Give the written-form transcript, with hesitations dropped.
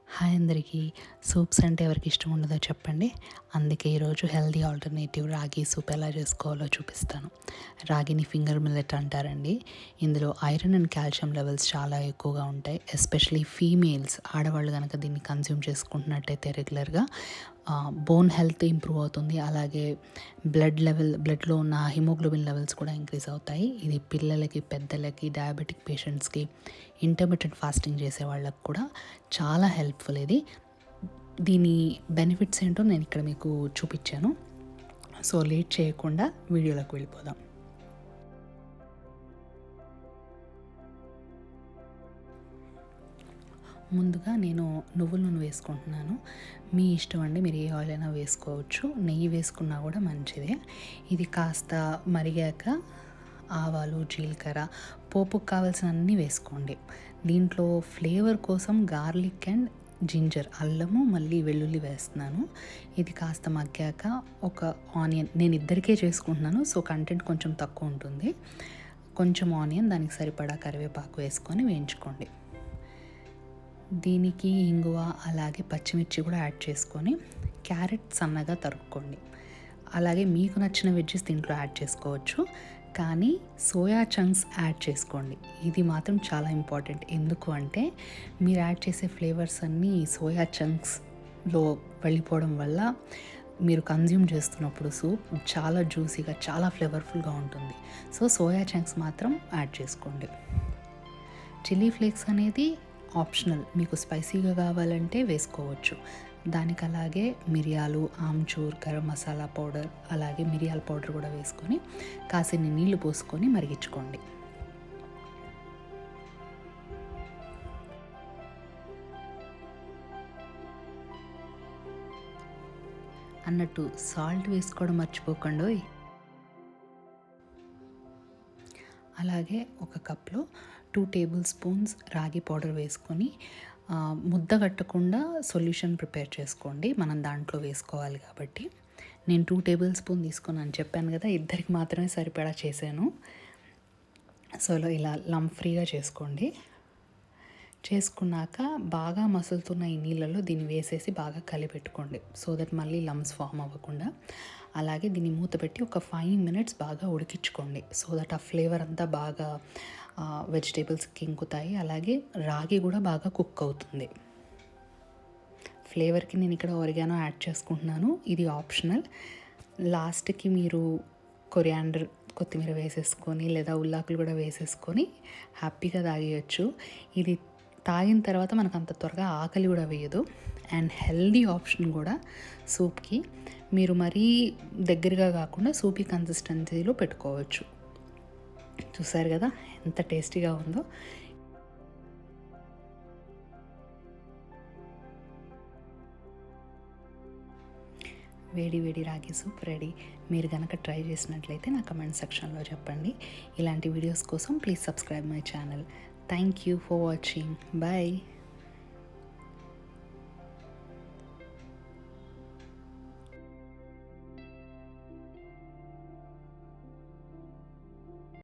Hi అందరికీ. Soups అంటే ఎవరికి ఇష్టం ఉండదో చెప్పండి. అందుకే ఈరోజు హెల్తీ ఆల్టర్నేటివ్ రాగి సూప్ ఎలా చేసుకోవాలో చూపిస్తాను. రాగిని ఫింగర్ మిల్లెట్ అంటారండి. ఇందులో ఐరన్ అండ్ కాల్షియం లెవెల్స్ చాలా ఎక్కువగా ఉంటాయి. ఎస్పెషలీ ఫీమేల్స్ ఆడవాళ్ళు కనుక దీన్ని కన్జ్యూమ్ చేసుకుంటున్నట్టయితే రెగ్యులర్గా బోన్ హెల్త్ ఇంప్రూవ్ అవుతుంది. అలాగే బ్లడ్లో ఉన్న హిమోగ్లోబిన్ లెవెల్స్ కూడా ఇంక్రీజ్ అవుతాయి. ఇది పిల్లలకి, పెద్దలకి, డయాబెటిక్ పేషెంట్స్కి, ఇంటర్మిటెంట్ ఫాస్టింగ్ చేసే వాళ్ళకి కూడా చాలా హెల్ప్ఫుల్ ఇది. దీని బెనిఫిట్స్ ఏంటో నేను ఇక్కడ మీకు చూపించాను. సో లేట్ చేయకుండా వీడియోలోకి వెళ్ళిపోదాం. ముందుగా నేను నువ్వుల నూనె వేసుకుంటున్నాను. మీ ఇష్టం అండి, మీరు ఏ ఆయిల్ అయినా వేసుకోవచ్చు. నెయ్యి వేసుకున్నా కూడా మంచిదే. ఇది కాస్త మరిగాక ఆవాలు, జీలకర్ర, పోపుకు కావాల్సిన అన్నీ వేసుకోండి. దీంట్లో ఫ్లేవర్ కోసం గార్లిక్ అండ్ జింజర్, అల్లము, మళ్ళీ వెల్లుల్లి వేస్తున్నాను. ఇది కాస్త మగ్గాక ఒక ఆనియన్, నేను ఇద్దరికే చేసుకుంటున్నాను, సో కంటెంట్ కొంచెం తక్కువ ఉంటుంది. కొంచెం ఆనియన్, దానికి సరిపడా కరివేపాకు వేసుకొని వేయించుకోండి. దీనికి ఇంగువ అలాగే పచ్చిమిర్చి కూడా యాడ్ చేసుకొని క్యారెట్ సన్నగా తరుక్కోండి. అలాగే మీకు నచ్చిన వెజ్జెస్ దీంట్లో యాడ్ చేసుకోవచ్చు, కానీ సోయా చంక్స్ యాడ్ చేసుకోండి. ఇది మాత్రం చాలా ఇంపార్టెంట్. ఎందుకు అంటే మీరు యాడ్ చేసే ఫ్లేవర్స్ అన్నీ సోయా చంక్స్లో వెళ్ళిపోవడం వల్ల మీరు కన్జ్యూమ్ చేస్తున్నప్పుడు సూప్ చాలా జ్యూసీగా, చాలా ఫ్లేవర్ఫుల్గా ఉంటుంది. సో సోయా చంక్స్ మాత్రం యాడ్ చేసుకోండి. చిల్లీ ఫ్లేక్స్ అనేది ఆప్షనల్, మీకు స్పైసీగా కావాలంటే వేసుకోవచ్చు. దానికి అలాగే మిరియాలు, ఆమ్చూర్, గరం మసాలా పౌడర్, అలాగే మిరియాల పౌడర్ కూడా వేసుకొని కాసిన్ని నీళ్లు పోసుకొని మరిగించుకోండి. అన్నట్టు సాల్ట్ వేసుకోవడం మర్చిపోకండి. అలాగే ఒక కప్లో 2 టేబుల్ స్పూన్స్ రాగి పౌడర్ వేసుకొని ముద్ద కట్టకుండా సొల్యూషన్ ప్రిపేర్ చేసుకోండి. మనం దాంట్లో వేసుకోవాలి కాబట్టి. నేను 2 టేబుల్ స్పూన్ తీసుకున్నాను చెప్పాను కదా, ఇద్దరికి మాత్రమే సరిపడా చేశాను. సో ఇలా లంప్ ఫ్రీగా చేసుకోండి. చేసుకున్నాక బాగా మసులుతున్న ఈ నీళ్ళలో దీన్ని వేసేసి బాగా కలిపెట్టుకోండి, సో దట్ మళ్ళీ లమ్స్ ఫామ్ అవ్వకుండా. అలాగే దీన్ని మూత పెట్టి ఒక 5 మినిట్స్ బాగా ఉడికించుకోండి, సో దట్ ఆ ఫ్లేవర్ అంతా బాగా వెజిటేబుల్స్కి ఇంకుతాయి. అలాగే రాగి కూడా బాగా కుక్ అవుతుంది. ఫ్లేవర్కి నేను ఇక్కడ ఒరిగానో యాడ్ చేసుకుంటున్నాను, ఇది ఆప్షనల్. లాస్ట్కి మీరు కొరియాండర్, కొత్తిమీర వేసేసుకొని లేదా ఉల్లాకులు కూడా వేసేసుకొని హ్యాపీగా తాగేయచ్చు. ఇది తాగిన తర్వాత మనకు అంత త్వరగా ఆకలి కూడా వేయదు. అండ్ హెల్దీ ఆప్షన్ కూడా సూప్కి. మీరు మరీ దగ్గరగా కాకుండా సూపీ కన్సిస్టెన్సీలో పెట్టుకోవచ్చు. చూసారు కదా ఎంత టేస్టీగా ఉందో. వేడి వేడి రాగి సూప్ రెడీ. మీరు కనుక ట్రై చేసినట్లయితే నా కమెంట్ సెక్షన్లో చెప్పండి. ఇలాంటి వీడియోస్ కోసం please subscribe my channel. Thank you for watching. Bye.